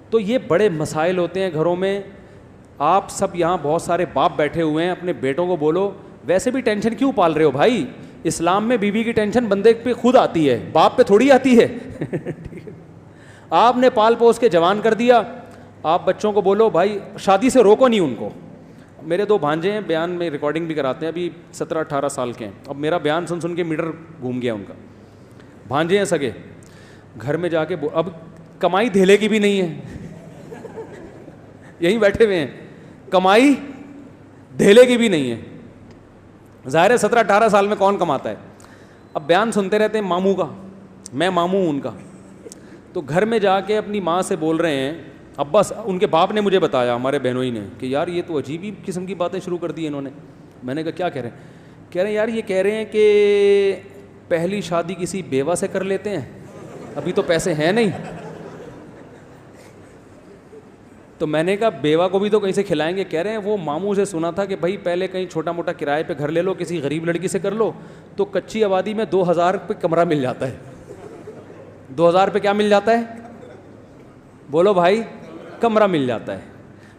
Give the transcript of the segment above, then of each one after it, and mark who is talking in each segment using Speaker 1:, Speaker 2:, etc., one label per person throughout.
Speaker 1: تو یہ بڑے مسائل ہوتے ہیں گھروں میں. آپ سب یہاں بہت سارے باپ بیٹھے ہوئے ہیں, اپنے بیٹوں کو بولو ویسے بھی ٹینشن کیوں پال رہے ہو بھائی, اسلام میں بیوی کی ٹینشن بندے پہ خود آتی ہے, باپ پہ تھوڑی آتی ہے. آپ نے پال پوس کے جوان کر دیا, آپ بچوں کو بولو بھائی شادی سے روکو نہیں ان کو. میرے 2 بھانجے ہیں, بیان میں ریکارڈنگ بھی کراتے ہیں, ابھی 17-18 سال کے ہیں. اب میرا بیان سن سن کے میٹر گھوم گیا ان کا. بھانجے ہیں سگے, گھر میں جا کے اب کمائی دھیلے کی بھی نہیں ہے, یہیں بیٹھے ہوئے ہیں, کمائی دھیلے کی بھی نہیں ہے. ظاہر ہے 17-18 سال میں کون کماتا ہے. اب بیان سنتے رہتے ہیں ماموں کا, میں ماموں ہوں ان کا. تو گھر میں جا کے اپنی ماں سے بول رہے ہیں, ابا ان کے باپ نے مجھے بتایا, ہمارے بہنوئی نے, کہ یار یہ تو عجیب ہی قسم کی باتیں شروع کر دی انہوں نے. میں نے کہا کیا کہہ رہے ہیں؟ کہہ رہے ہیں یار یہ کہہ رہے ہیں کہ پہلی شادی کسی بیوہ سے کر لیتے ہیں, ابھی تو پیسے ہیں نہیں. تو میں نے کہا بیوہ کو بھی تو کہیں سے کھلائیں گے. کہہ رہے ہیں وہ ماموں سے سنا تھا کہ بھائی پہلے کہیں چھوٹا موٹا کرائے پہ گھر لے لو, کسی غریب لڑکی سے کر لو, تو کچی آبادی میں 2000 پہ کمرہ مل جاتا ہے. 2000 پہ کیا مل جاتا ہے بولو بھائی؟ کمرہ مل جاتا ہے.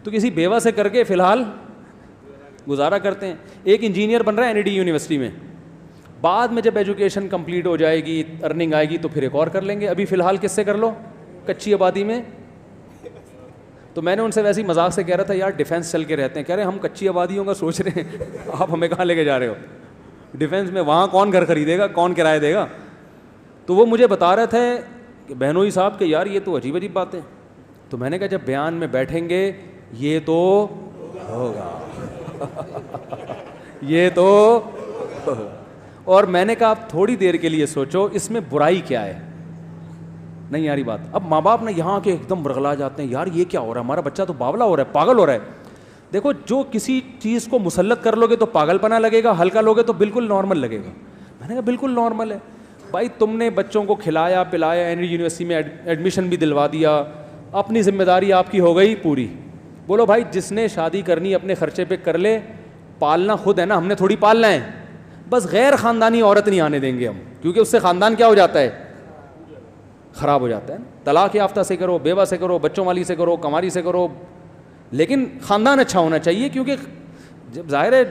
Speaker 1: تو کسی بیوہ سے کر کے فی الحال گزارا کرتے ہیں. ایک انجینئر بن رہا ہے NID یونیورسٹی میں, بعد میں جب ایجوکیشن کمپلیٹ ہو جائے گی, ارننگ آئے گی تو پھر ایک اور کر لیں گے. ابھی فی الحال کس سے کر لو؟ کچی آبادی میں. تو میں نے ان سے ویسے ہی مذاق سے کہہ رہا تھا یار ڈیفینس چل کے رہتے ہیں. کہہ رہے ہیں ہم کچی آبادیوں کا سوچ رہے ہیں, آپ ہمیں کہاں لے کے جا رہے ہو ڈیفینس میں؟ وہاں کون گھر خریدے گا, کون کرایہ دے گا؟ تو وہ مجھے بتا رہے تھے کہ بہنوئی صاحب کہ یار یہ تو عجیب عجیب باتیں. تو میں نے کہا جب بیان میں بیٹھیں گے یہ تو ہوگا, یہ تو ہوگا. اور میں نے کہا آپ تھوڑی دیر کے لیے سوچو اس میں برائی کیا ہے. نہیں یاری بات. اب ماں باپ نے یہاں کے ایک دم برغلا جاتے ہیں, یار یہ کیا ہو رہا ہے, ہمارا بچہ تو باولا ہو رہا ہے, پاگل ہو رہا ہے. دیکھو جو کسی چیز کو مسلط کر لو گے تو پاگل پنا لگے گا, ہلکا لوگے تو بالکل نارمل لگے گا. میں نے کہا بالکل نارمل ہے بھائی, تم نے بچوں کو کھلایا پلایا, NID یونیورسٹی میں ایڈمیشن بھی دلوا دیا, اپنی ذمہ داری آپ کی ہو گئی پوری. بولو بھائی جس نے شادی کرنی اپنے خرچے پہ کر لے, پالنا خود ہے نا, ہم نے تھوڑی پالنا ہے. بس غیر خاندانی عورت نہیں آنے دیں گے ہم, کیونکہ اس سے خاندان کیا ہو جاتا ہے, خراب ہو جاتا ہے. طلاق یافتہ سے کرو, بیوہ سے کرو, بچوں والی سے کرو, کماری سے کرو, لیکن خاندان اچھا ہونا چاہیے. کیونکہ جب ظاہر ہے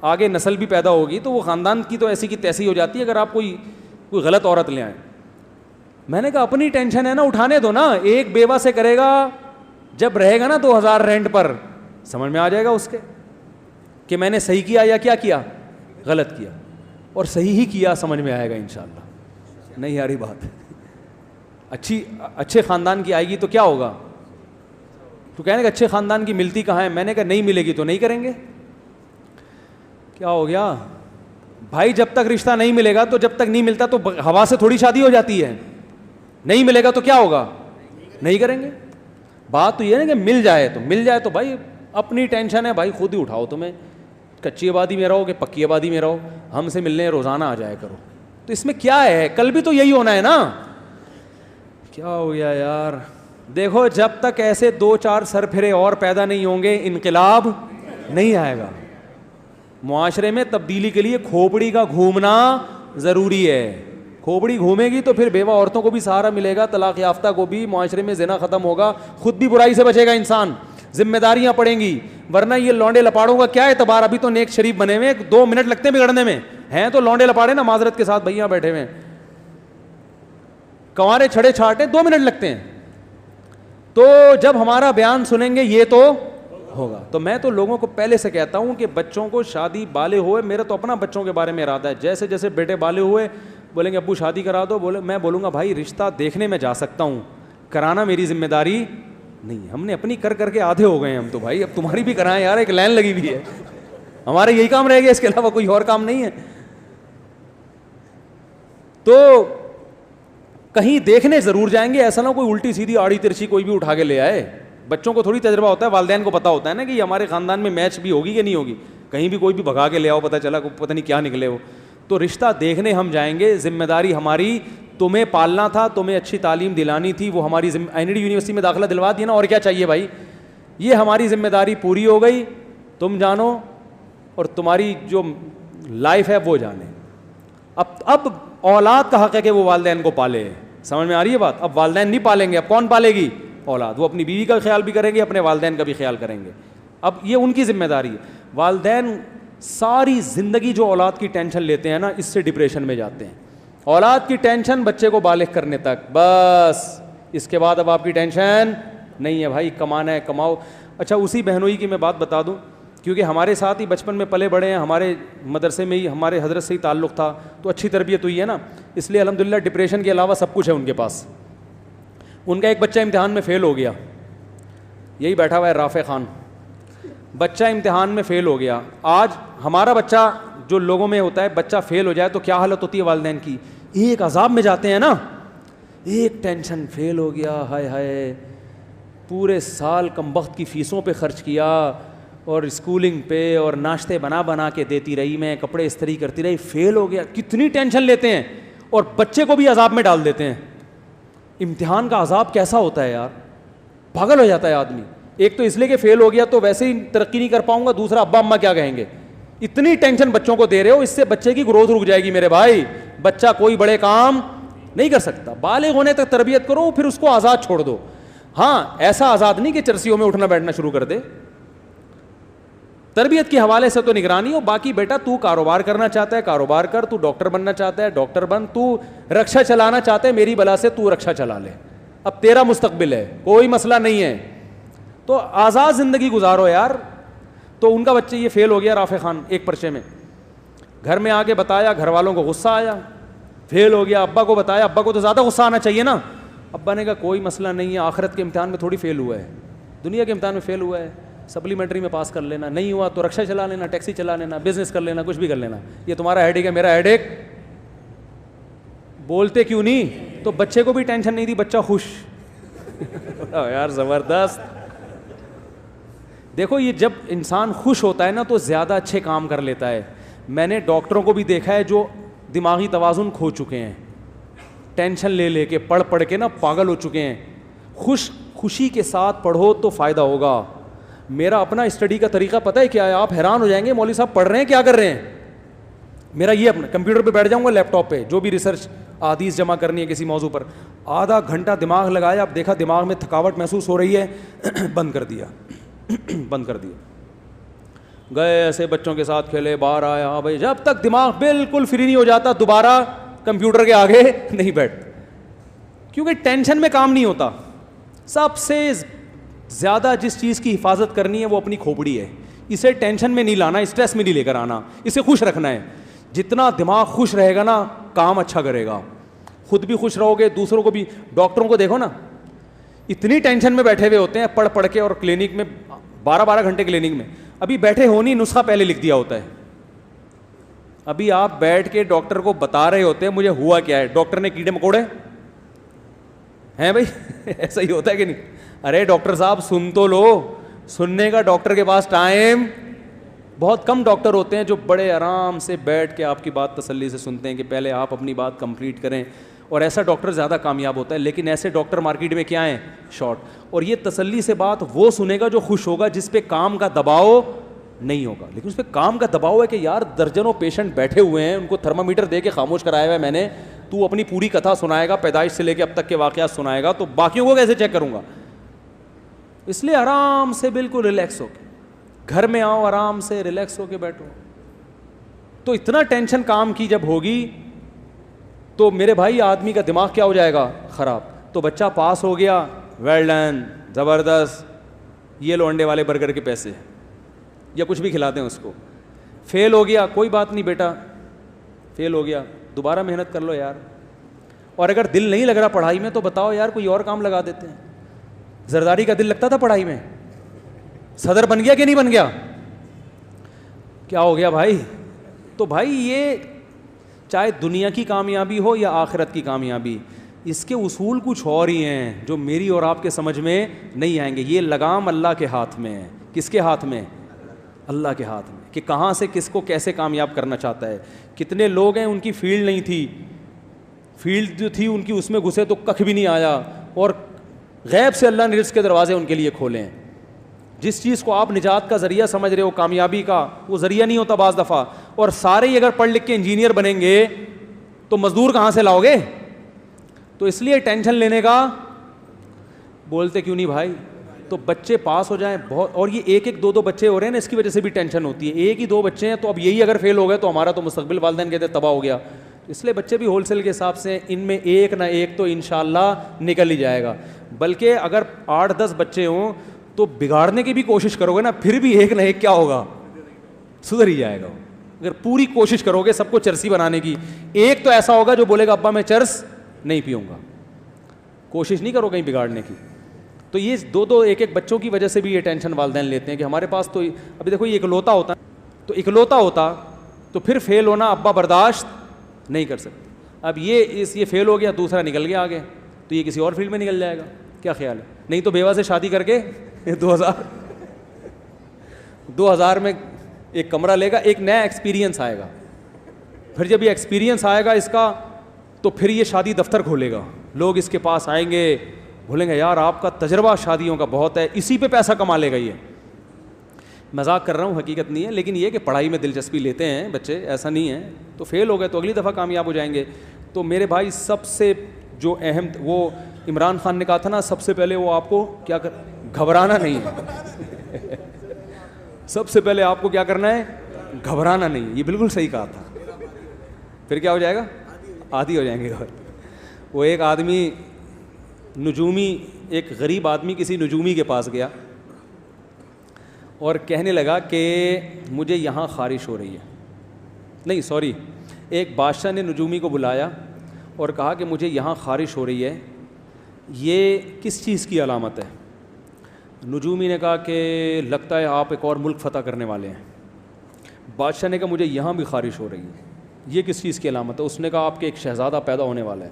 Speaker 1: آگے نسل بھی پیدا ہوگی تو وہ خاندان کی تو ایسی کی تیسی ہو جاتی ہے اگر آپ کوئی غلط عورت لے آئیں. میں نے کہا اپنی ٹینشن ہے نا, اٹھانے دو نا. ایک بیوہ سے کرے گا, جب رہے گا نا 2000 رینٹ پر, سمجھ میں آ جائے گا اس کے کہ میں نے صحیح کیا یا کیا کیا, غلط کیا. اور صحیح ہی کیا سمجھ میں آئے گا انشاءاللہ. نہیں یاری بات, اچھے خاندان کی آئے گی تو کیا ہوگا. تو کہنے کہ اچھے خاندان کی ملتی کہاں ہے. میں نے کہا نہیں ملے گی تو نہیں کریں گے. کیا ہو گیا بھائی, جب تک رشتہ نہیں ملے گا تو جب تک نہیں ملتا تو ہوا سے تھوڑی شادی ہو جاتی ہے. نہیں ملے گا تو کیا ہوگا, نہیں کریں گے. بات تو یہ ہے نا کہ مل جائے تو بھائی اپنی ٹینشن ہے بھائی, خود ہی اٹھاؤ. تمہیں کچی آبادی میں رہو کہ پکی آبادی میں رہو, ہم سے ملنے روزانہ آ جایا کرو. تو اس میں کیا ہے, کل بھی تو یہی ہونا ہے نا. کیا ہو گیا یار. دیکھو جب تک ایسے 2-4 سر پھرے اور پیدا نہیں ہوں گے انقلاب نہیں آئے گا. معاشرے میں تبدیلی کے لیے کھوپڑی کا گھومنا ضروری ہے. کھوپڑی گھومے گی تو پھر بیوہ عورتوں کو بھی سہارا ملے گا, طلاق یافتہ کو بھی, معاشرے میں زنا ختم ہوگا, خود بھی برائی سے بچے گا انسان, ذمہ داریاں پڑیں گی. ورنہ یہ لونڈے لپاڑوں کا کیا اعتبار, ابھی تو نیک شریف بنے ہوئے, 2 منٹ لگتے ہیں بگڑنے میں, ہیں تو لونڈے لپاڑے نا معذرت کے ساتھ بھائیاں بیٹھے ہوئے, کنوارے چھڑے چھاٹے 2 منٹ لگتے ہیں. تو جب ہمارا بیان سنیں گے یہ تو ہوگا. تو میں تو لوگوں کو پہلے سے کہتا ہوں کہ بچوں کو شادی بالے ہوئے, میرا تو اپنا بچوں کے بارے میں ارادہ ہے, جیسے جیسے بیٹے بالے ہوئے بولیں گے ابو شادی کرا دو, میں بولوں گا بھائی رشتہ دیکھنے میں جا سکتا ہوں, کرانا میری ذمہ داری نہیں. ہم نے اپنی کر کے آدھے ہو گئے ہیں ہم تو بھائی, اب تمہاری بھی کرائیں یار, ایک لائن لگی ہوئی ہے, ہمارے یہی کام رہ گیا, اس کے علاوہ کوئی اور کام نہیں ہے. تو کہیں دیکھنے ضرور جائیں گے, ایسا نہ کوئی الٹی سیدھی آڑی ترچھی کوئی بھی اٹھا کے لے آئے. بچوں کو تھوڑی تجربہ ہوتا ہے, والدین کو پتا ہوتا ہے نا کہ ہمارے خاندان میں میچ بھی ہوگی کہ نہیں ہوگی, کہیں بھی کوئی بھی بھگا کے لے آؤ, پتہ چلا پتہ نہیں کیا نکلے ہو. تو رشتہ دیکھنے ہم جائیں گے, ذمہ داری ہماری, تمہیں پالنا تھا, تمہیں اچھی تعلیم دلانی تھی, وہ ہماری NID یونیورسٹی میں داخلہ دلوا دیا نا, اور کیا چاہیے بھائی. یہ ہماری ذمہ داری پوری ہو گئی, تم جانو اور تمہاری جو لائف ہے وہ جانے. اب اولاد کا حق ہے کہ وہ والدین کو پالے, سمجھ میں آ رہی ہے بات. اب والدین نہیں پالیں گے, اب کون پالے گی, اولاد. وہ اپنی بیوی کا خیال بھی کریں گے, اپنے والدین کا بھی خیال کریں گے. اب یہ ان کی ذمہ داری ہے. والدین ساری زندگی جو اولاد کی ٹینشن لیتے ہیں نا, اس سے ڈپریشن میں جاتے ہیں. اولاد کی ٹینشن بچے کو بالغ کرنے تک, بس اس کے بعد اب آپ کی ٹینشن نہیں ہے بھائی, کمانا ہے کماؤ. اچھا اسی بہنوئی کی میں بات بتا دوں, کیونکہ ہمارے ساتھ ہی بچپن میں پلے بڑے ہیں, ہمارے مدرسے میں ہی ہمارے حضرت سے ہی تعلق تھا, تو اچھی تربیت ہوئی ہے نا, اس لیے الحمدللہ ڈپریشن کے علاوہ سب کچھ ہے ان کے پاس. ان کا ایک بچہ امتحان میں فیل ہو گیا, یہی بیٹھا ہوا ہے رافع خان, بچہ امتحان میں فیل ہو گیا. آج ہمارا بچہ جو لوگوں میں ہوتا ہے, بچہ فیل ہو جائے تو کیا حالت ہوتی ہے والدین کی, ایک عذاب میں جاتے ہیں نا, ایک ٹینشن, فیل ہو گیا, ہائے ہائے پورے سال کم وقت کی فیسوں پہ خرچ کیا, اور اسکولنگ پہ, اور ناشتے بنا بنا کے دیتی رہی میں, کپڑے استری کرتی رہی, فیل ہو گیا. کتنی ٹینشن لیتے ہیں, اور بچے کو بھی عذاب میں ڈال دیتے ہیں. امتحان کا عذاب کیسا ہوتا ہے یار, پاگل ہو جاتا ہے آدمی. ایک تو اس لیے کہ فیل ہو گیا تو ویسے ہی ترقی نہیں کر پاؤں گا, دوسرا ابا اماں کیا کہیں گے. اتنی ٹینشن بچوں کو دے رہے ہو, اس سے بچے کی گروتھ رک جائے گی میرے بھائی. بچہ کوئی بڑے کام نہیں کر سکتا, بالغ ہونے تک تربیت کرو, پھر اس کو آزاد چھوڑ دو. ہاں ایسا آزاد نہیں کہ چرسیوں میں اٹھنا بیٹھنا شروع کر دے. تربیت کے حوالے سے تو نگرانی ہو, باقی بیٹا تو کاروبار کرنا چاہتا ہے کاروبار کر, تو ڈاکٹر بننا چاہتا ہے ڈاکٹر بن, تو رکشا چلانا چاہتا ہے میری بلا سے تو رکشا چلا لے, اب تیرا مستقبل ہے, کوئی مسئلہ نہیں ہے. تو آزاد زندگی گزارو یار. تو ان کا بچہ یہ فیل ہو گیا رافع خان ایک پرچے میں, گھر میں آ کے بتایا, گھر والوں کو غصہ آیا, فیل ہو گیا. ابا کو بتایا, ابا کو تو زیادہ غصہ آنا چاہیے نا. ابا نے کہا کوئی مسئلہ نہیں ہے, آخرت کے امتحان میں تھوڑی فیل ہوا ہے, دنیا کے امتحان میں فیل ہوا ہے, سپلیمنٹری میں پاس کر لینا, نہیں ہوا تو رکشا چلا لینا, ٹیکسی چلا لینا, بزنس کر لینا, کچھ بھی کر لینا. یہ تمہارا ہیڈ ایک ہے, میرا ہیڈ ایک. بولتے کیوں نہیں؟ تو بچے کو بھی ٹینشن نہیں دی, بچہ خوش. یار زبردست. دیکھو یہ جب انسان خوش ہوتا ہے نا تو زیادہ اچھے کام کر لیتا ہے. میں نے ڈاکٹروں کو بھی دیکھا ہے جو دماغی توازن کھو چکے ہیں, ٹینشن لے لے کے پڑھ پڑھ کے نا پاگل ہو چکے ہیں. خوشی کے ساتھ پڑھو تو فائدہ ہوگا. میرا اپنا اسٹڈی کا طریقہ پتہ ہے کیا ہے, آپ حیران ہو جائیں گے مولوی صاحب پڑھ رہے ہیں کیا کر رہے ہیں. میرا یہ اپنا کمپیوٹر پہ بیٹھ جاؤں گا, لیپ ٹاپ پہ, جو بھی ریسرچ احادیث جمع کرنی ہے کسی موضوع پر, آدھا گھنٹہ دماغ لگایا, اب دیکھا دماغ میں تھکاوٹ محسوس ہو رہی ہے, بند کر دیا. گئے ایسے بچوں کے ساتھ کھیلے, باہر آیا, ہاں بھائی, جب تک دماغ بالکل فری نہیں ہو جاتا دوبارہ کمپیوٹر کے آگے نہیں بیٹھ, کیونکہ ٹینشن میں کام نہیں ہوتا. سب سے زیادہ جس چیز کی حفاظت کرنی ہے وہ اپنی کھوپڑی ہے. اسے ٹینشن میں نہیں لانا, اسٹریس میں نہیں لے کر آنا, اسے خوش رکھنا ہے. جتنا دماغ خوش رہے گا نا کام اچھا کرے گا, خود بھی خوش رہو گے, دوسروں کو بھی. ڈاکٹروں کو دیکھو نا, اتنی ٹینشن میں بیٹھے ہوئے ہوتے ہیں پڑھ پڑھ کے, اور کلینک میں 12 گھنٹے کلینک میں, ابھی بیٹھے ہو نہیں, نسخہ پہلے لکھ دیا ہوتا ہے. ابھی آپ بیٹھ کے ڈاکٹر کو بتا رہے ہوتے ہیں مجھے ہوا کیا ہے, ڈاکٹر نے کیڑے مکوڑے ہیں بھائی. ایسا ہی ہوتا ہے کہ نہیں؟ ارے ڈاکٹر صاحب سن تو لو, سننے کا ڈاکٹر کے پاس ٹائم بہت کم. ڈاکٹر ہوتے ہیں جو بڑے آرام سے بیٹھ کے آپ کی بات تسلی سے سنتے ہیں کہ پہلے آپ اپنی بات کمپلیٹ کریں, اور ایسا ڈاکٹر زیادہ کامیاب ہوتا ہے. لیکن ایسے ڈاکٹر مارکیٹ میں کیا ہیں, شارٹ. اور یہ تسلی سے بات وہ سنے گا جو خوش ہوگا, جس پہ کام کا دباؤ نہیں ہوگا. لیکن اس پہ کام کا دباؤ ہے کہ یار درجنوں پیشنٹ بیٹھے ہوئے ہیں, ان کو تھرمامیٹر دے کے خاموش کرایا ہوا ہے میں نے, تو اپنی پوری کتھا سنائے گا, پیدائش سے لے کے اب تک کے واقعات سنائے گا, تو باقیوں کو کیسے چیک کروں گا؟ اس لیے آرام سے بالکل ریلیکس ہو کے گھر میں آؤ, آرام سے ریلیکس ہو کے بیٹھو. تو اتنا ٹینشن کام کی جب ہوگی تو میرے بھائی آدمی کا دماغ کیا ہو جائے گا, خراب. تو بچہ پاس ہو گیا, ویل ڈن, زبردست, یہ لو انڈے والے برگر کے پیسے, یا کچھ بھی کھلاتے ہیں اس کو. فیل ہو گیا, کوئی بات نہیں بیٹا, فیل ہو گیا, دوبارہ محنت کر لو یار. اور اگر دل نہیں لگ رہا پڑھائی میں تو بتاؤ یار کوئی اور کام لگا دیتے ہیں. زرداری کا دل لگتا تھا پڑھائی میں, صدر بن گیا کہ نہیں بن گیا, کیا ہو گیا بھائی؟ تو بھائی یہ چاہے دنیا کی کامیابی ہو یا آخرت کی کامیابی, اس کے اصول کچھ اور ہی ہیں جو میری اور آپ کے سمجھ میں نہیں آئیں گے. یہ لگام اللہ کے ہاتھ میں ہے. کس کے ہاتھ میں؟ اللہ کے ہاتھ میں, کہ کہاں سے کس کو کیسے کامیاب کرنا چاہتا ہے. کتنے لوگ ہیں ان کی فیلڈ نہیں تھی, فیلڈ جو تھی ان کی اس میں گھسے تو ککھ بھی نہیں آیا, اور غیب سے اللہ نے رزق کے دروازے ان کے لیے کھولے ہیں. جس چیز کو آپ نجات کا ذریعہ سمجھ رہے ہو, کامیابی کا, وہ ذریعہ نہیں ہوتا بعض دفعہ. اور سارے ہی اگر پڑھ لکھ کے انجینئر بنیں گے تو مزدور کہاں سے لاؤ گے؟ تو اس لیے ٹینشن لینے کا بولتے کیوں نہیں بھائی؟ تو بچے پاس ہو جائیں بہت, اور یہ ایک ایک دو دو بچے ہو رہے ہیں نا, اس کی وجہ سے بھی ٹینشن ہوتی ہے. ایک ہی دو بچے ہیں تو اب یہی اگر فیل ہو گئے تو ہمارا تو مستقبل والدین کہتے ہیں تباہ ہو گیا. اس لیے بچے بھی ہول سیل کے حساب سے ان میں ایک نہ ایک تو انشاءاللہ نکل ہی جائے گا. بلکہ اگر 8-10 بچے ہوں تو بگاڑنے کی بھی کوشش کرو گے نا, پھر بھی ایک نہ ایک کیا ہوگا, سدھر ہی جائے گا. اگر پوری کوشش کرو گے سب کو چرسی بنانے کی, ایک تو ایسا ہوگا جو بولے گا ابا میں چرس نہیں پیوں گا. کوشش نہیں کرو کہیں بگاڑنے کی. تو یہ دو ایک ایک بچوں کی وجہ سے بھی یہ ٹینشن والدین لیتے ہیں کہ ہمارے پاس تو ابھی دیکھو یہ اکلوتا ہوتا, تو اکلوتا ہوتا تو پھر فیل ہونا ابا برداشت نہیں کر سکتے. اب یہ فیل ہو گیا, دوسرا نکل گیا آگے, تو یہ کسی اور فیلڈ میں نکل جائے گا. کیا خیال ہے؟ نہیں تو بیوہ سے شادی کر کے 2000 میں ایک کمرہ لے گا, ایک نیا ایکسپیرینس آئے گا. پھر جب یہ ایکسپیرینس آئے گا اس کا تو پھر یہ شادی دفتر کھولے گا, لوگ اس کے پاس آئیں گے, بولیں گے یار آپ کا تجربہ شادیوں کا بہت ہے, اسی پہ پیسہ کما لے گا. یہ مذاق کر رہا ہوں, حقیقت نہیں ہے, لیکن یہ کہ پڑھائی میں دلچسپی لیتے ہیں بچے, ایسا نہیں ہے. تو فیل ہو گئے تو اگلی دفعہ کامیاب ہو جائیں گے. تو میرے بھائی سب سے جو اہم, وہ عمران خان نے کہا تھا نا, سب سے پہلے وہ آپ کو کیا گھبرانا نہیں ہے. سب سے پہلے آپ کو کیا کرنا ہے, گھبرانا نہیں. یہ بالکل صحیح کہا تھا. پھر کیا ہو جائے گا, عادی ہو جائیں گے. وہ ایک آدمی نجومی, ایک غریب آدمی کسی نجومی کے پاس گیا اور کہنے لگا کہ مجھے یہاں خارش ہو رہی ہے. نہیں سوری, ایک بادشاہ نے نجومی کو بلایا اور کہا کہ مجھے یہاں خارش ہو رہی ہے, یہ کس چیز کی علامت ہے؟ نجومی نے کہا کہ لگتا ہے آپ ایک اور ملک فتح کرنے والے ہیں. بادشاہ نے کہا مجھے یہاں بھی خارش ہو رہی ہے, یہ کس چیز کی علامت ہے؟ اس نے کہا آپ کے ایک شہزادہ پیدا ہونے والا ہے.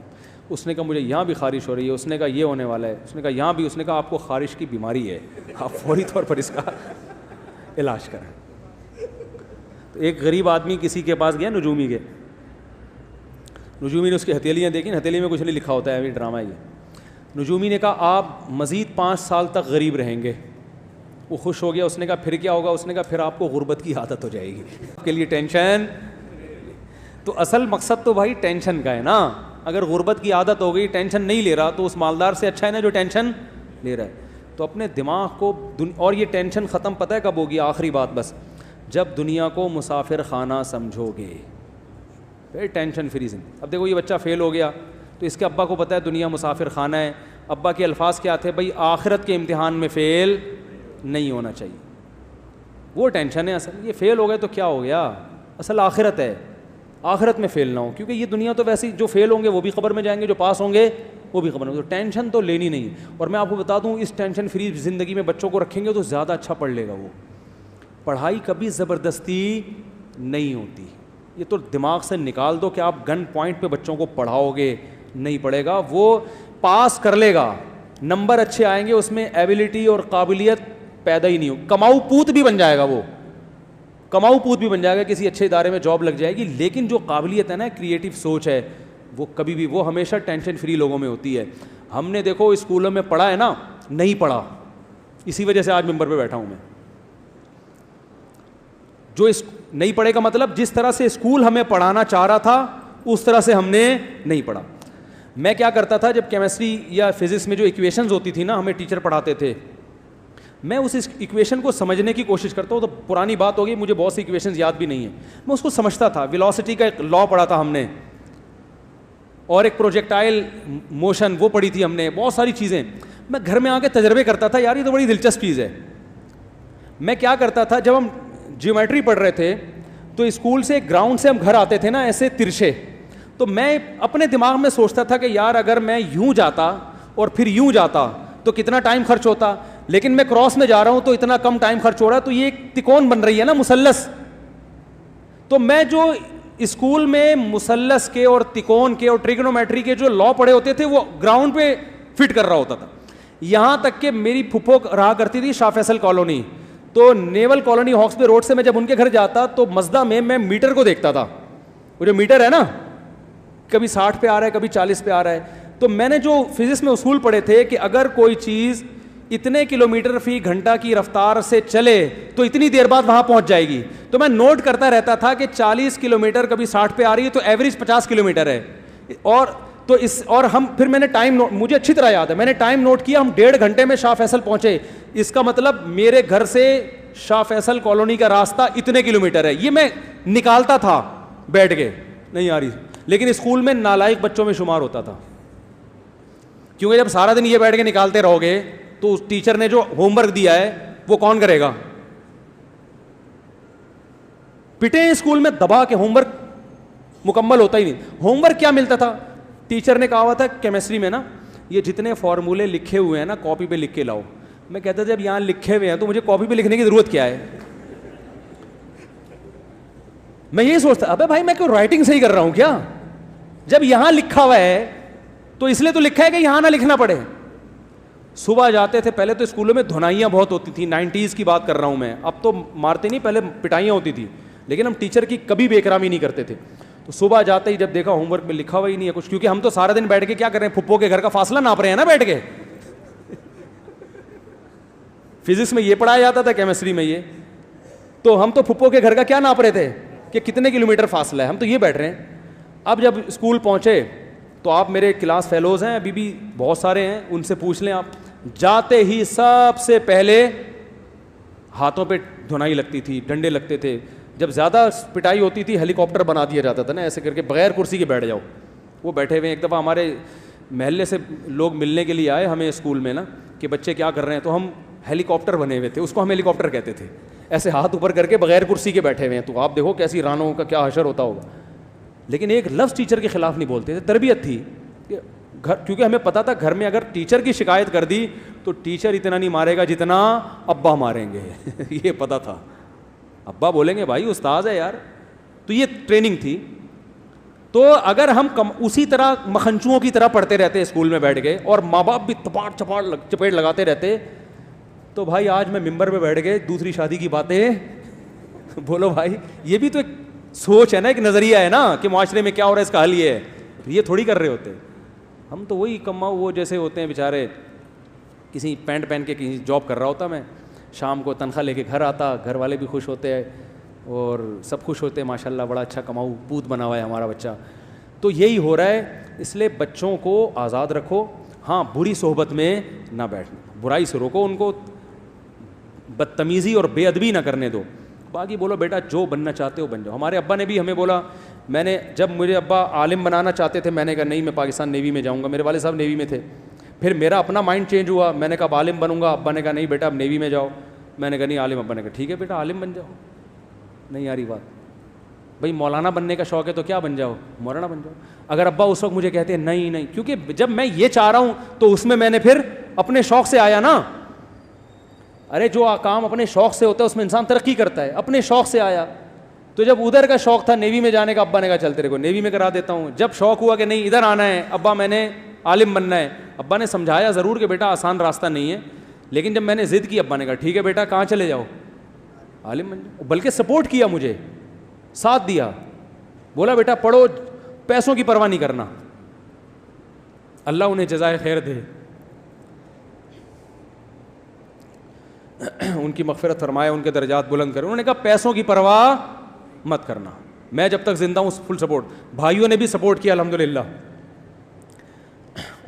Speaker 1: اس نے کہا مجھے یہاں بھی خارش ہو رہی ہے. اس نے کہا یہ ہونے والا ہے. اس نے کہا یہاں بھی. اس نے کہا آپ کو خارش کی بیماری ہے, آپ فوری طور پر اس کا علاج کریں. تو ایک غریب آدمی کسی کے پاس گیا نجومی کے. نجومی نے اس کی ہتھیلیاں دیکھیں, ہتھیلی میں کچھ نہیں لکھا ہوتا ہے, ابھی ڈرامہ یہ. نجومی نے کہا آپ مزید 5 سال تک غریب رہیں گے. وہ خوش ہو گیا. اس نے کہا پھر کیا ہوگا؟ اس نے کہا پھر آپ کو غربت کی عادت ہو جائے گی. آپ کے لیے ٹینشن. تو اصل مقصد تو بھائی ٹینشن کا ہے نا. اگر غربت کی عادت ہو گئی, ٹینشن نہیں لے رہا, تو اس مالدار سے اچھا ہے نا جو ٹینشن لے رہا ہے. تو اپنے دماغ کو اور یہ ٹینشن ختم پتہ ہے کب ہوگی؟ آخری بات بس, جب دنیا کو مسافر خانہ سمجھو گے, پھر ٹینشن فری زندگی. اب دیکھو یہ بچہ فیل ہو گیا تو اس کے ابا کو پتہ ہے دنیا مسافر خانہ ہے. ابا کے الفاظ کیا تھے؟ بھائی آخرت کے امتحان میں فیل نہیں ہونا چاہیے. وہ ٹینشن ہے اصل. یہ فیل ہو گئے تو کیا ہو گیا, اصل آخرت ہے, آخرت میں فیل نہ ہو, کیونکہ یہ دنیا تو ویسے جو فیل ہوں گے وہ بھی قبر میں جائیں گے, جو پاس ہوں گے وہ بھی قبر میں. تو ٹینشن تو لینی نہیں. اور میں آپ کو بتا دوں, اس ٹینشن فری زندگی میں بچوں کو رکھیں گے تو زیادہ اچھا پڑھ لے گا وہ. پڑھائی کبھی زبردستی نہیں ہوتی. یہ تو دماغ سے نکال دو کہ آپ گن پوائنٹ پہ بچوں کو پڑھاؤ گے, نہیں پڑھے گا. وہ پاس کر لے گا, نمبر اچھے آئیں گے, اس میں ایبلٹی اور قابلیت پیدا ہی نہیں ہو. کماؤ پوت بھی بن جائے گا, وہ کماؤ پوت بھی بن جائے گا, کسی اچھے ادارے میں جاب لگ جائے گی. لیکن جو قابلیت ہے نا, کریٹو سوچ ہے, وہ کبھی بھی, وہ ہمیشہ ٹینشن فری لوگوں میں ہوتی ہے. ہم نے دیکھو اسکولوں میں پڑھا ہے نا, نہیں پڑھا, اسی وجہ سے آج ممبر پہ بیٹھا ہوں میں. جو نہیں پڑھے کا مطلب, جس طرح سے اسکول ہمیں پڑھانا چاہ رہا تھا اس طرح سے ہم نے نہیں پڑھا. میں کیا کرتا تھا, جب کیمسٹری یا فزکس میں جو ایکویشنز ہوتی تھی نا, ہمیں ٹیچر پڑھاتے تھے, میں اس ایکویشن کو سمجھنے کی کوشش کرتا ہوں. تو پرانی بات ہوگی, مجھے بہت سی ایکویشنز یاد بھی نہیں ہیں, میں اس کو سمجھتا تھا. ویلوسٹی کا ایک لا پڑھا تھا ہم نے, اور ایک پروجیکٹائل موشن وہ پڑھی تھی ہم نے, بہت ساری چیزیں. میں گھر میں آ کے تجربے کرتا تھا, یار یہ تو بڑی دلچسپ چیز ہے. میں کیا کرتا تھا, جب ہم جیومیٹری پڑھ رہے تھے تو اسکول سے گراؤنڈ سے ہم گھر آتے تھے نا ایسے ترچھے, تو میں اپنے دماغ میں سوچتا تھا کہ یار اگر میں یوں جاتا اور پھر یوں جاتا تو کتنا ٹائم خرچ ہوتا, لیکن میں کراس میں جا رہا ہوں تو اتنا کم ٹائم خرچ ہو رہا ہے. تو یہ ایک تکون بن رہی ہے نا, مثلث. تو میں جو اسکول میں مثلث کے اور تکون کے اور ٹریگنومیٹری کے جو لا پڑھے ہوتے تھے وہ گراؤنڈ پہ فٹ کر رہا ہوتا تھا. یہاں تک کہ میری پھپھو رہا کرتی تھی شاہ فیصل کالونی, تو نیول کالونی ہاکس بے روڈ سے میں جب ان کے گھر جاتا تو مزدہ میں میٹر کو دیکھتا تھا. وہ جو میٹر ہے نا, کبھی 60 پہ آ رہا ہے, کبھی 40 پہ آ رہا ہے. تو میں نے جو فزکس میں اصول پڑھے تھے کہ اگر کوئی چیز اتنے کلومیٹر فی گھنٹہ کی رفتار سے چلے تو اتنی دیر بعد وہاں پہنچ جائے گی. تو میں نوٹ کرتا رہتا تھا کہ 40 کلومیٹر کبھی 60 پہ آ رہی ہے تو ایوریج 50 کلومیٹر ہے, اور تو اس اور ہم پھر میں نے ٹائم مجھے اچھی طرح یاد ہے, میں نے ٹائم نوٹ کیا, ہم 1.5 گھنٹے میں شاہ فیصل پہنچے. اس کا مطلب میرے گھر سے شاہ فیصل کالونی کا راستہ اتنے کلومیٹر ہے. یہ میں نکالتا تھا بیٹھ کے, نہیں آ رہی, لیکن اسکول میں نالائق بچوں میں شمار ہوتا تھا, کیونکہ جب سارا دن یہ بیٹھ کے نکالتے رہو گے تو اس ٹیچر نے جو ہوم ورک دیا ہے وہ کون کرے گا؟ پٹے اسکول میں دبا کے ہوم ورک مکمل ہوتا ہی نہیں. ہوم ورک کیا ملتا تھا؟ ٹیچر نے کہا ہوا تھا کیمسٹری میں نا, یہ جتنے فارمولے لکھے ہوئے ہیں نا کاپی پہ لکھ کے لاؤ. میں کہتا تھا جب یہاں لکھے ہوئے ہیں تو مجھے کاپی پہ لکھنے کی ضرورت کیا ہے؟ میں یہی سوچتا ابے بھائی میں کوئی رائٹنگ صحیح کر رہا ہوں کیا؟ جب یہاں لکھا ہوا ہے تو اس لیے تو لکھا ہے کہ یہاں نہ لکھنا پڑے. صبح جاتے تھے, پہلے تو اسکولوں میں دھنائیاں بہت ہوتی تھیں, 90s کی بات کر رہا ہوں میں, اب تو مارتے نہیں, پہلے پٹائیاں ہوتی تھی, لیکن ہم ٹیچر کی کبھی بے احترامی نہیں کرتے تھے. تو صبح جاتے ہی جب دیکھا ہوم ورک میں لکھا ہوا ہی نہیں ہے کچھ, کیونکہ ہم تو سارا دن بیٹھ کے کیا کر رہے ہیں, پھپھو کے گھر کا فاصلہ ناپ رہے ہیں نا بیٹھ کے. فزکس میں یہ پڑھایا جاتا تھا, کیمسٹری میں یہ, تو ہم تو پھپھو کے گھر کا کیا ناپ رہے تھے کہ کتنے کلومیٹر فاصلہ ہے, ہم تو یہ بیٹھ رہے ہیں. اب جب اسکول پہنچے تو آپ میرے کلاس فیلوز ہیں ابھی بھی بہت سارے ہیں, ان سے پوچھ لیں آپ, جاتے ہی سب سے پہلے ہاتھوں پہ دھنائی لگتی تھی, ڈنڈے لگتے تھے. جب زیادہ پٹائی ہوتی تھی ہیلی کاپٹر بنا دیا جاتا تھا نا, ایسے کر کے بغیر کرسی کے بیٹھ جاؤ. وہ بیٹھے ہوئے, ایک دفعہ ہمارے محلے سے لوگ ملنے کے لیے آئے ہمیں اسکول میں نا, کہ بچے کیا کر رہے ہیں, تو ہم ہیلی کاپٹر بنے ہوئے تھے, اس کو ہم ہیلی کاپٹر کہتے تھے, ایسے ہاتھ اوپر کر کے بغیر کرسی کے بیٹھے ہوئے ہیں. تو آپ دیکھو کیسی رانوں کا کیا حشر ہوتا ہوگا. لیکن ایک لفظ ٹیچر کے خلاف نہیں بولتے تھے, تربیت تھی گھر, کیونکہ ہمیں پتا تھا گھر میں اگر ٹیچر کی شکایت کر دی تو ٹیچر اتنا نہیں مارے گا جتنا ابا ماریں گے. یہ پتا تھا, ابا بولیں گے بھائی استاد ہے یار. تو یہ ٹریننگ تھی. تو اگر ہم اسی طرح مکھنچوؤں کی طرح پڑھتے رہتے اسکول میں بیٹھ گئے اور ماں باپ بھی چپیٹ لگاتے رہتے, تو بھائی آج میں ممبر پہ بیٹھ گئے دوسری شادی کی باتیں بولو بھائی, یہ بھی تو ایک سوچ ہے نا, ایک نظریہ ہے نا کہ معاشرے میں کیا ہو رہا ہے, اس کا حل یہ ہے. یہ تھوڑی کر رہے ہوتے ہم, تو وہی کما وہ جیسے ہوتے ہیں بیچارے, کسی پینٹ پہن کے کہیں جاب کر رہا ہوتا میں, شام کو تنخواہ لے کے گھر آتا, گھر والے بھی خوش ہوتے ہیں اور سب خوش ہوتے ہیں, ماشاء اللہ بڑا اچھا کماؤ پوت بنا ہوا ہے ہمارا بچہ. تو یہی ہو رہا ہے. اس لیے بچوں کو آزاد رکھو, ہاں بری صحبت میں نہ بیٹھنا, برائی سے روکو ان کو, بدتمیزی اور بے ادبی نہ کرنے دو. باقی بولو بیٹا جو بننا چاہتے ہو بن جاؤ. ہمارے ابا نے بھی ہمیں بولا, میں نے جب مجھے ابا عالم بنانا چاہتے تھے, میں نے کہا نہیں میں پاکستان نیوی میں جاؤں گا, میرے والد صاحب نیوی میں تھے. پھر میرا اپنا مائنڈ چینج ہوا, میں نے کہا عالم بنوں گا, ابا نے کہا نہیں بیٹا اب نیوی میں جاؤ. میں نے کہا نہیں عالم, ابا نے کہا ٹھیک ہے بیٹا عالم بن جاؤ. نہیں یاری بات, بھائی مولانا بننے کا شوق ہے تو کیا بن جاؤ, مولانا بن جاؤ. اگر ابا اس وقت مجھے کہتے ہیں نہیں نہیں, کیونکہ جب میں یہ چاہ رہا ہوں تو اس میں نے پھر اپنے شوق سے آیا نا. ارے جو کام اپنے شوق سے ہوتا ہے اس میں انسان ترقی کرتا ہے, اپنے شوق سے آیا. تو جب ادھر کا شوق تھا نیوی میں جانے کا, ابا نے کہا چل تیرے کو نیوی میں کرا دیتا ہوں. جب شوق ہوا کہ نہیں ادھر آنا ہے ابا, میں نے عالم بننا ہے, ابا نے سمجھایا ضرور کہ بیٹا آسان راستہ نہیں ہے, لیکن جب میں نے ضد کی ابا نے کہا ٹھیک ہے بیٹا کہاں چلے جاؤ, عالم بن جاؤ. بلکہ سپورٹ کیا, مجھے ساتھ دیا, بولا بیٹا پڑھو, پیسوں کی پرواہ نہیں کرنا. اللہ انہیں جزائے خیر دے, ان کی مغفرت فرمائے, ان کے درجات بلند کرے. انہوں نے کہا پیسوں کی پرواہ مت کرنا, میں جب تک زندہ ہوں فل سپورٹ. بھائیوں نے بھی سپورٹ کیا الحمدللہ,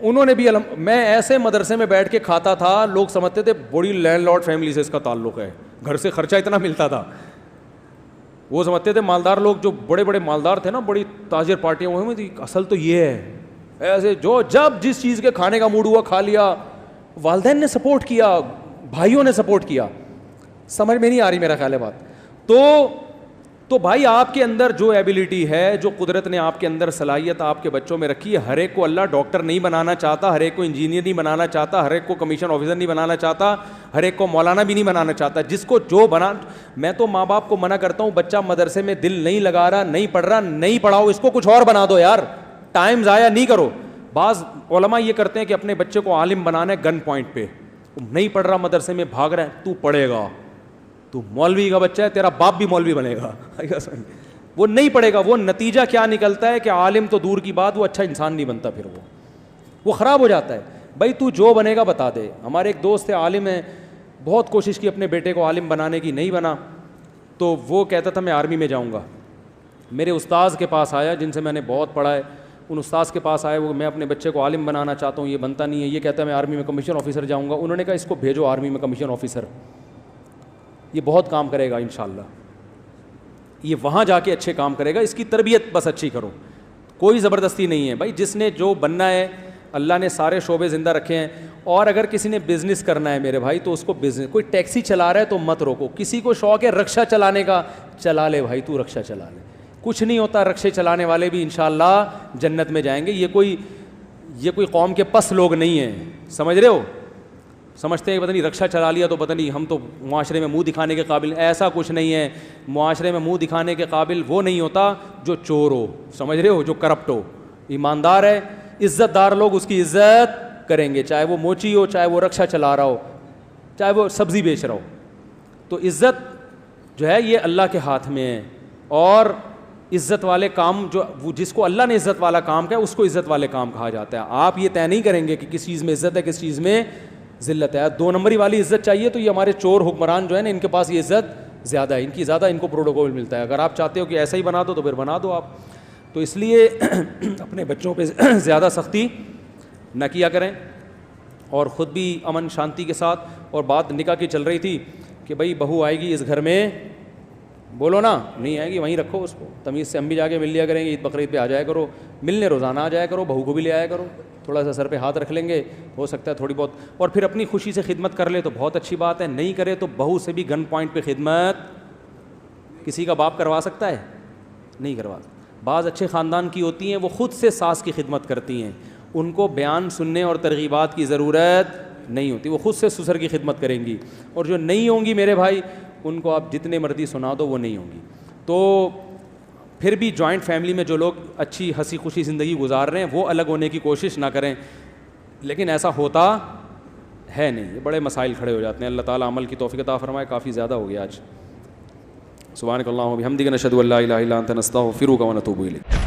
Speaker 1: انہوں نے بھی میں ایسے مدرسے میں بیٹھ کے کھاتا تھا, لوگ سمجھتے تھے بڑی لینڈ لارڈ فیملی سے اس کا تعلق ہے, گھر سے خرچہ اتنا ملتا تھا. وہ سمجھتے تھے مالدار لوگ, جو بڑے بڑے مالدار تھے نا, بڑی تاجر پارٹیاں وہاں میں تھی, اصل تو یہ ہے. ایسے جو جب جس چیز کے کھانے کا موڈ ہوا کھا لیا. والدین نے سپورٹ کیا, بھائیوں نے سپورٹ کیا. سمجھ میں نہیں آ رہی میرا خیال ہے بات. تو بھائی آپ کے اندر جو ایبلٹی ہے, جو قدرت نے آپ کے اندر صلاحیت آپ کے بچوں میں رکھی ہے, ہر ایک کو اللہ ڈاکٹر نہیں بنانا چاہتا, ہر ایک کو انجینئر نہیں بنانا چاہتا, ہر ایک کو کمیشن آفیسر نہیں بنانا چاہتا, ہر ایک کو مولانا بھی نہیں بنانا چاہتا. جس کو جو بنا, میں تو ماں باپ کو منع کرتا ہوں, بچہ مدرسے میں دل نہیں لگا رہا, نہیں پڑھ رہا, نہیں پڑھاؤ, اس کو کچھ اور بنا دو یار, ٹائم ضائع نہیں کرو. بعض علماء یہ کرتے ہیں کہ اپنے بچے کو عالم بنانا ہے گن پوائنٹ پہ, نہیں پڑھ رہا مدرسے میں بھاگ رہا ہے, تو پڑھے گا, تو مولوی کا بچہ ہے, تیرا باپ بھی مولوی بنے گا. وہ نہیں پڑھے گا, وہ نتیجہ کیا نکلتا ہے کہ عالم تو دور کی بات, وہ اچھا انسان نہیں بنتا, پھر وہ خراب ہو جاتا ہے. بھائی تو جو بنے گا بتا دے. ہمارے ایک دوست ہے عالم ہے, بہت کوشش کی اپنے بیٹے کو عالم بنانے کی, نہیں بنا. تو وہ کہتا تھا میں آرمی میں جاؤں گا. میرے استاذ کے پاس آیا جن سے میں نے بہت پڑھا ہے, ان استاذ کے پاس آئے, وہ میں اپنے بچے کو عالم بنانا چاہتا ہوں, یہ بنتا نہیں ہے, یہ کہتا ہے میں آرمی میں کمیشن آفیسر جاؤں گا. انہوں نے کہا اس کو بھیجو آرمی میں کمیشن آفیسر, یہ بہت کام کرے گا انشاءاللہ, یہ وہاں جا کے اچھے کام کرے گا, اس کی تربیت بس اچھی کرو, کوئی زبردستی نہیں ہے بھائی. جس نے جو بننا ہے, اللہ نے سارے شعبے زندہ رکھے ہیں. اور اگر کسی نے بزنس کرنا ہے میرے بھائی تو اس کو بزنس, کوئی ٹیکسی چلا رہا ہے تو مت روکو. کسی کو شوق ہے رکشا چلانے کا, چلا لے بھائی, تو رکشا چلا لے, کچھ نہیں ہوتا. رکشے چلانے والے بھی انشاءاللہ جنت میں جائیں گے. یہ کوئی قوم کے پس لوگ نہیں ہیں, سمجھ رہے ہو. سمجھتے ہیں پتہ نہیں رکشا چلا لیا تو پتہ نہیں ہم تو معاشرے میں منہ دکھانے کے قابل. ایسا کچھ نہیں ہے. معاشرے میں منہ دکھانے کے قابل وہ نہیں ہوتا جو چور ہو, سمجھ رہے ہو, جو کرپٹ ہو. ایماندار ہے, عزت دار لوگ اس کی عزت کریں گے, چاہے وہ موچی ہو, چاہے وہ رکشا چلا رہا ہو, چاہے وہ سبزی بیچ رہا ہو. تو عزت جو ہے یہ اللہ کے ہاتھ میں ہے. اور عزت والے کام جو جس کو اللہ نے عزت والا کام کہا اس کو عزت والے کام کہا جاتا ہے. آپ یہ طے نہیں کریں گے کہ کس چیز میں عزت ہے کس چیز میں ذلت ہے. 2 نمبری والی عزت چاہیے تو یہ ہمارے چور حکمران جو ہے نا, ان کے پاس یہ عزت زیادہ ہے, ان کی زیادہ ان کو پروٹوکول ملتا ہے. اگر آپ چاہتے ہو کہ ایسا ہی بنا دو تو پھر بنا دو آپ. تو اس لیے اپنے بچوں پہ زیادہ سختی نہ کیا کریں, اور خود بھی امن شانتی کے ساتھ. اور بات نکاح کی چل رہی تھی کہ بھائی بہو آئے گی اس گھر میں, بولو نا, نہیں آئے گی وہیں رکھو اس کو تمیز سے. ہم بھی جا کے مل لیا کریں گے, عید بقرعید پہ آ جایا کرو ملنے, روزانہ آ جایا کرو, بہو کو بھی لے آیا کرو, تھوڑا سا سر پہ ہاتھ رکھ لیں گے, ہو سکتا ہے تھوڑی بہت. اور پھر اپنی خوشی سے خدمت کر لے تو بہت اچھی بات ہے, نہیں کرے تو بہو سے بھی گن پوائنٹ پہ خدمت کسی کا باپ کروا سکتا ہے؟ نہیں کروا. بعض اچھے خاندان کی ہوتی ہیں وہ خود سے ساس کی خدمت کرتی ہیں, ان کو بیان سننے اور ترغیبات کی ضرورت نہیں ہوتی, وہ خود سے سسر کی خدمت کریں گی. اور جو نہیں ہوں گی میرے بھائی, ان کو آپ جتنے مرضی سنا دو وہ نہیں ہوں گی. تو پھر بھی جوائنٹ فیملی میں جو لوگ اچھی ہنسی خوشی زندگی گزار رہے ہیں وہ الگ ہونے کی کوشش نہ کریں, لیکن ایسا ہوتا ہے نہیں. یہ بڑے مسائل کھڑے ہو جاتے ہیں. اللہ تعالیٰ عمل کی توفیق عطا فرمائے. کافی زیادہ ہو گیا آج. سبحانک اللہم و بحمدک نشہد ان لا الہ الا انت نستغفرک و نتوب الیک.